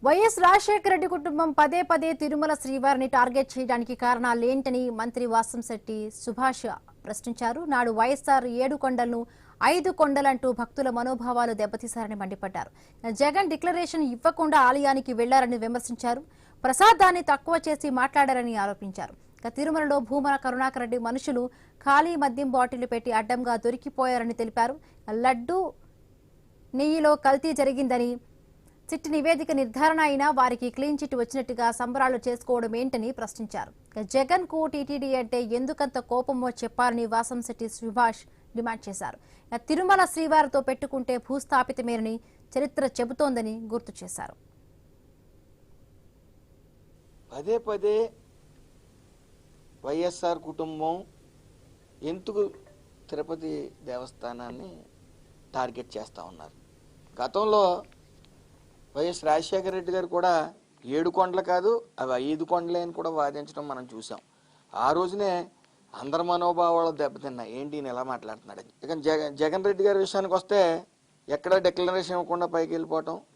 YS Rajasekhara Reddy కుటుంబం పదే పదే తిరుమల శ్రీవారిని టార్గెట్ చేయడానికి కారణాలేంటని మంత్రి వాసంశెట్టి సుభాష్ ప్రశ్నించారు. నాడు వైఎస్ఆర్ 7 కొండలను 5 కొండలంటూ భక్తుల మనోభావాలు దెబ్బతీశారని మండిపడ్డారు. జగన్ డిక్లరేషన్ ఇవ్వకుండా ఆలయానికి వెళ్లారని విమర్శించారు. ప్రసాదాన్ని తక్కువ చేసి మాట్లాడారని ఆరోపించారు. తిరుమలలో భూమన కరుణాకర్ రెడ్డి మనుషులు ఖాళీ మద్యం బాటిల్ పెట్టి అడ్డంగా దొరికిపోయారని తెలిపారు. లడ్డూ నెయ్యిలో కల్తీ జరిగిందని చిట్టి నివేదిక నిర్ధారణ అయినా వారికి క్లీన్ చిట్ వచ్చినట్టుగా సంబరాలు చేసుకోవడం ఏంటని ప్రశ్నించారు. జగన్ కు టీటీడీ అంటే ఎందుకంత కోపమో చెప్పారని వాసంశెట్టి సుభాష్ డిమాండ్ చేశారు. తిరుమల శ్రీవారితో పెట్టుకుంటే భూస్థాపితమేనని చరిత్ర చెబుతోందని గుర్తు చేశారు. పదే పదే వైఎస్ఆర్ కుటుంబం ఎందుకు తిరుపతి దేవస్థానాన్ని టార్గెట్ చేస్తూ ఉన్నారు. గతంలో వైఎస్ రాజశేఖర రెడ్డి గారు కూడా 7 కొండలు కాదు అవి 5 కొండలే అని కూడా వాదించడం మనం చూసాం. ఆ రోజునే అందరి మనోభావాలు దెబ్బతిన్నాయి. ఏంటి ఈయన ఎలా మాట్లాడుతున్నాడు. ఇక జగన్ రెడ్డి గారి విషయానికి వస్తే ఎక్కడ డిక్లరేషన్ ఇవ్వకుండా పైకి వెళ్ళిపోవటం,